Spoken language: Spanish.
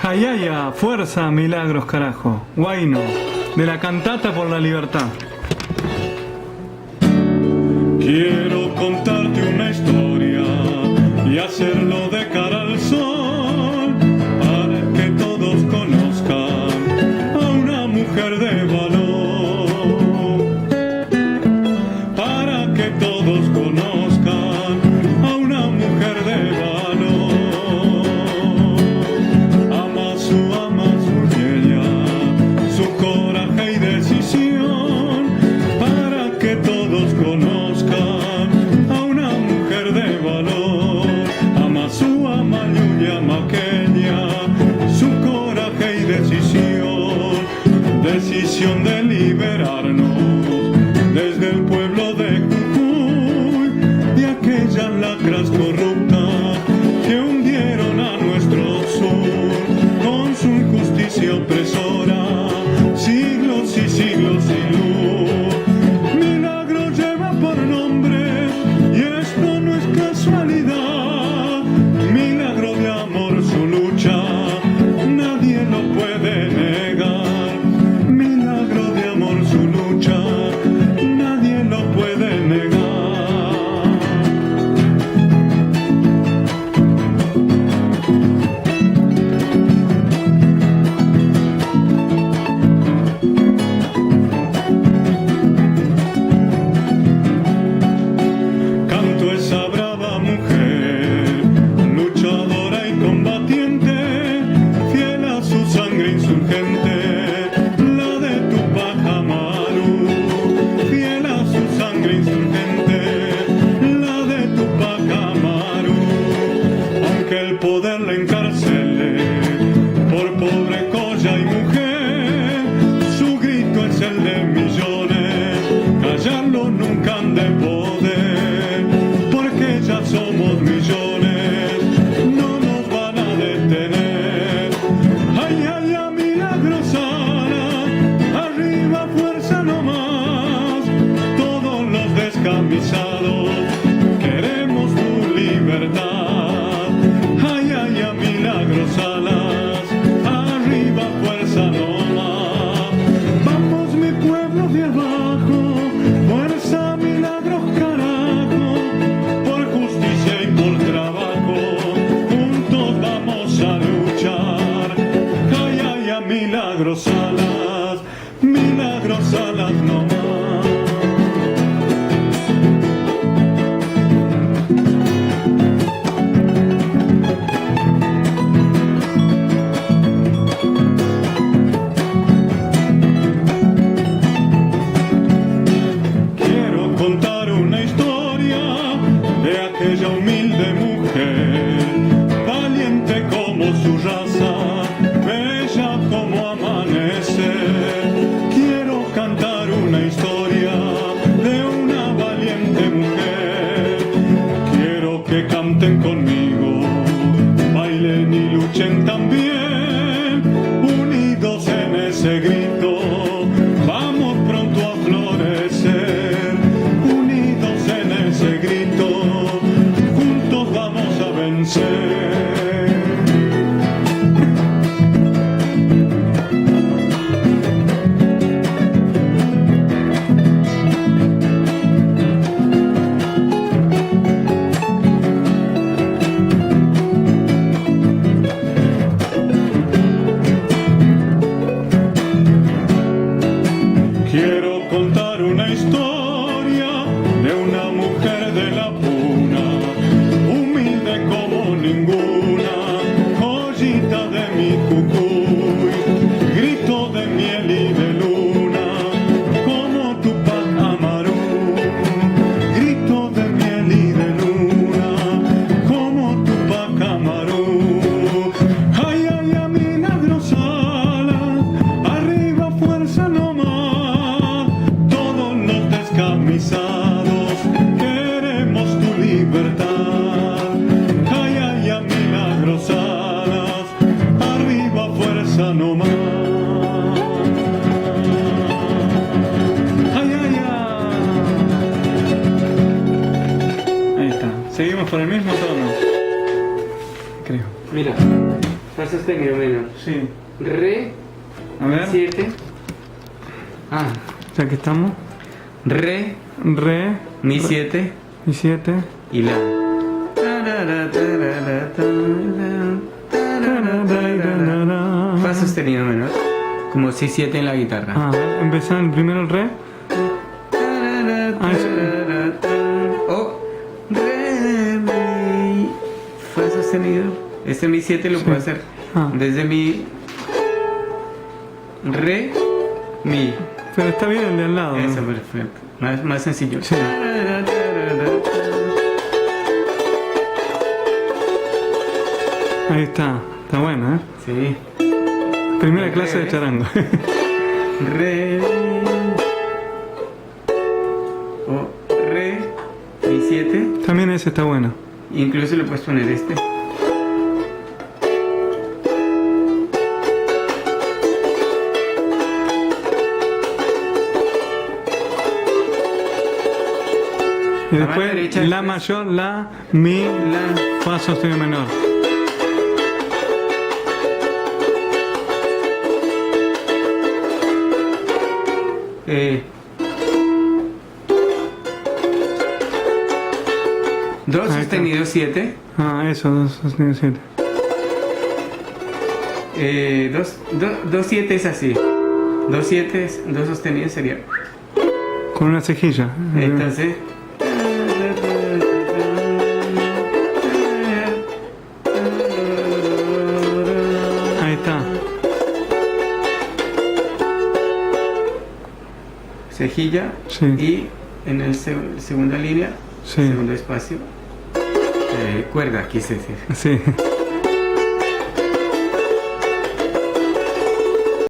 Jayaya, fuerza, milagros, carajo. Guayno, de la cantata por la libertad. Quiero contarte una historia y hacerlo de cara al sol, para que todos conozcan a una mujer de valor, para que todos conozcan a una mujer de valor. Ama su ella, su coraje y decisión, para que todos conozcan a una mujer de valor. Ama su Yulia Maqueña, su coraje y decisión de liberarnos desde el pueblo de Jujuy, de aquellas lacras corruptas que hundieron a nuestro sur con su injusticia opresora, siglos y siglos sin luz. Milagro lleva por nombre y esto no es casualidad. Milagro de amor su lucha, nadie lo puede negar. Milagro de amor su lucha, nadie lo puede negar. Canto esa brava mujer, luchadora y combatiente, fiel a su sangre insurgente, la de Tupac Amaru. Fiel a su sangre insurgente, la de Tupac Amaru. Aunque el poder la encarcele por pobre, colla y mujer, su grito es el de millones, callarlo nunca han de poder, porque ya somos millones, no nos van a detener. Ay, ay, ay, milagrosana, arriba fuerza nomás, todos los descamisados queremos tu libertad. Ay, ay, ay, milagrosanas, arriba fuerza nomás. Vamos mi pueblo de abajo, fuerza, milagros, carajo, por justicia y por trabajo, juntos vamos a luchar. Ay, ay, ay, milagrosanas, milagrosanas nomás. Quiero contar una historia de aquella humilde mujer, valiente como su raza, bella como amanecer. Quiero cantar una historia de una valiente mujer. Quiero que canten conmigo, bailen y luchen también, unidos en ese grito, vamos pronto a florecer. Unidos en ese grito, juntos vamos a vencer. Quiero contar una historia de una mujer de la puna, humilde como ninguna, joyita de mi Jujuy, grito de miel y de luna, como Tupac Amaru. Grito de miel y de luna, como Tupac Amaru. Ay, ay, ay, milagrosala, arriba fuerza nomás, todos los descamisados queremos tu libertad. Ay, ay, ay, milagrosadas, arriba fuerza nomás. Ay, ay, ay. Ahí está. Seguimos por el mismo tono. Creo. Mira. Fa sostenido menor. Sí. Re, A ver, 7. Ah, ya que estamos. re, Re, mi 7 y 7. y la. Fa sostenido menor. Como si 7 en la guitarra. Ah, empezar primero el re. O re, mi, fa sostenido. Este mi 7 lo puedo hacer Ah. desde mi re, mi. Pero está bien el de al lado. Eso, ¿no? perfecto. Más sencillo. Sí. Ahí está. Está bueno, ¿eh? Sí. Primera clase de charango. Re. O re, mi 7. También ese está bueno. Incluso le puedes poner este. Y La después mano derecha la es- mayor, la, mi, La. fa sostenido menor. Do está. sostenido 7. Ah, eso, dos sostenido 7. 2, 7 es así. 2, 7, 2 sostenidos sería. Con una cejilla. Entonces. Ahí está. Cejilla. Sí. Y en el segunda línea, Sí. segundo espacio, cuerda, quise decir. Sí.